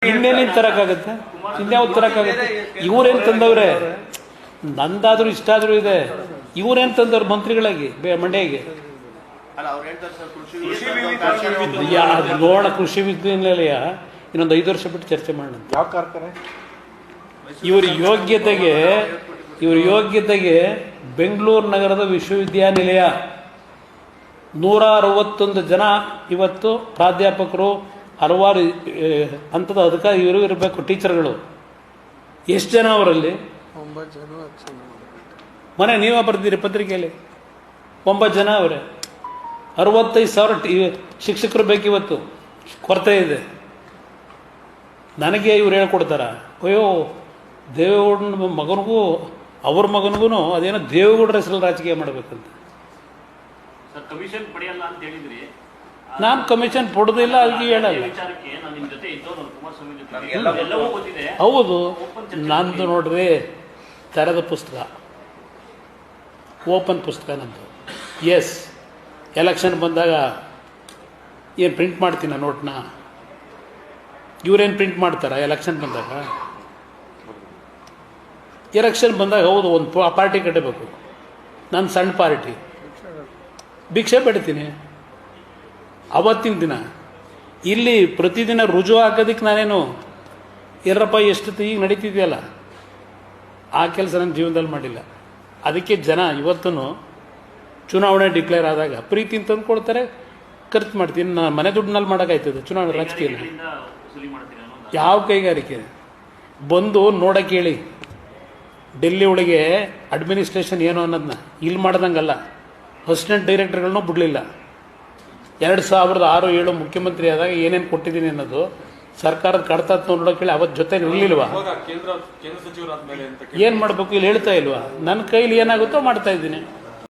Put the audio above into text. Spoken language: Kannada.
ಇನ್ನೇನೇನು ತರಕ್ಕಾಗತ್ತೆ, ಇನ್ಯಾವ್ದು ತರಕ್ಕಾಗತ್ತೆ? ಇವ್ರೇನು ತಂದವ್ರೆ? ನಂದಾದ್ರೂ ಇಷ್ಟ ಆದ್ರೂ ಇದೆ. ಇವ್ರೇನು ತಂದವ್ರು ಮಂತ್ರಿಗಳಾಗಿ ಮಂಡ್ಯಗೆ? ನೋಡ ಕೃಷಿ ವಿಶ್ವವಿದ್ಯಾನಿಲಯ ಇನ್ನೊಂದು 5 ವರ್ಷ ಬಿಟ್ಟು ಚರ್ಚೆ ಮಾಡೋಣ. ಯಾವ ಕಾರ್ಖಾನೆ? ಇವ್ರ ಯೋಗ್ಯತೆಗೆ ಬೆಂಗಳೂರು ನಗರದ ವಿಶ್ವವಿದ್ಯಾನಿಲಯ 161 ಜನ ಇವತ್ತು ಪ್ರಾಧ್ಯಾಪಕರು, ಹಲವಾರು ಹಂತದ ಅಧಿಕಾರಿ ಇವರು ಇರಬೇಕು, ಟೀಚರ್ಗಳು. ಎಷ್ಟು ಜನ ಅವರಲ್ಲಿ? 9 ಜನ. ಮನೆ ನೀವೇ ಬರ್ತೀರಿ ಪತ್ರಿಕೆಯಲ್ಲಿ, 9 ಜನ ಅವರೇ. 65,000 ಶಿಕ್ಷಕರು ಬೇಕಿವತ್ತು, ಕೊರತೆ ಇದೆ. ನನಗೆ ಇವ್ರು ಹೇಳ್ಕೊಡ್ತಾರ, ಅಯ್ಯೋ ದೇವೇಗೌಡನ ಮಗನಿಗೂ ಅವ್ರ ಮಗನಿಗೂ ಅದೇನೋ ದೇವೇಗೌಡರ ಹೆಸರಲ್ಲಿ ರಾಜಕೀಯ ಮಾಡಬೇಕಂತ. ನಾನು ಕಮಿಷನ್ ಕೊಡೋದಿಲ್ಲ, ಅದಕ್ಕೆ ಹೇಳಲ್ಲ. ಹೌದು, ನಂದು ನೋಡ್ರಿ ತೆರೆದ ಪುಸ್ತಕ, ಓಪನ್ ಪುಸ್ತಕ ನಂದು. ಎಸ್, ಎಲೆಕ್ಷನ್ ಬಂದಾಗ ಏನು ಪ್ರಿಂಟ್ ಮಾಡ್ತೀನ ನೋಟ್ನ? ಇವ್ರೇನು ಪ್ರಿಂಟ್ ಮಾಡ್ತಾರ ಎಲೆಕ್ಷನ್ ಬಂದಾಗ? ಎಲೆಕ್ಷನ್ ಬಂದಾಗ ಹೌದು ಒಂದು ಪಾರ್ಟಿ ಕಟ್ಟಬೇಕು. ನಾನು ಸಣ್ಣ ಪಾರ್ಟಿ, ಭಿಕ್ಷೆ ಬಿಡ್ತೀನಿ ಅವತ್ತಿನ ದಿನ. ಇಲ್ಲಿ ಪ್ರತಿದಿನ ರುಜು ಹಾಕೋದಕ್ಕೆ ನಾನೇನು ಎಲ್ಲರಪ್ಪ ಎಷ್ಟು ಈಗ ನಡೀತಿದೆಯಲ್ಲ, ಆ ಕೆಲಸ ನನ್ನ ಜೀವನದಲ್ಲಿ ಮಾಡಿಲ್ಲ. ಅದಕ್ಕೆ ಜನ ಇವತ್ತೂ ಚುನಾವಣೆ ಡಿಕ್ಲೇರ್ ಆದಾಗ ಪ್ರೀತಿ ತಂದು ಕೊಡ್ತಾರೆ, ಖರ್ಚು ಮಾಡ್ತೀನಿ. ನಾನು ಮನೆ ದುಡ್ಡಿನಲ್ಲಿ ಮಾಡೋಕ್ಕಾಯ್ತದೆ ಚುನಾವಣೆ ರಾಜಕೀಯ? ಯಾವ ಕೈಗಾರಿಕೆ ಬಂದು ನೋಡಕ್ಕೆ ಹೇಳಿ. ಡೆಲ್ಲಿ ಒಳಗೆ ಅಡ್ಮಿನಿಸ್ಟ್ರೇಷನ್ ಏನು ಅನ್ನೋದನ್ನ ಇಲ್ಲಿ ಮಾಡ್ದಂಗಲ್ಲ. ಅಸಿಸ್ಟೆಂಟ್ ಡೈರೆಕ್ಟರ್ಗಳನ್ನೂ ಬಿಡಲಿಲ್ಲ. 2006-7 ಮುಖ್ಯಮಂತ್ರಿ ಆದಾಗ ಏನೇನು ಕೊಟ್ಟಿದ್ದೀನಿ ಅನ್ನೋದು ಸರ್ಕಾರದ ಕಡತ ನೋಡೋಕೆ ಹೇಳಿ ಅವತ್ತು ಜೊತೆ ಇರಲಿಲ್ವಾ? ಏನು ಮಾಡಬೇಕು ಇಲ್ಲಿ ಹೇಳ್ತಾ ಇಲ್ವಾ? ನನ್ನ ಕೈಲಿ ಏನಾಗುತ್ತೋ ಮಾಡ್ತಾ ಇದ್ದೀನಿ.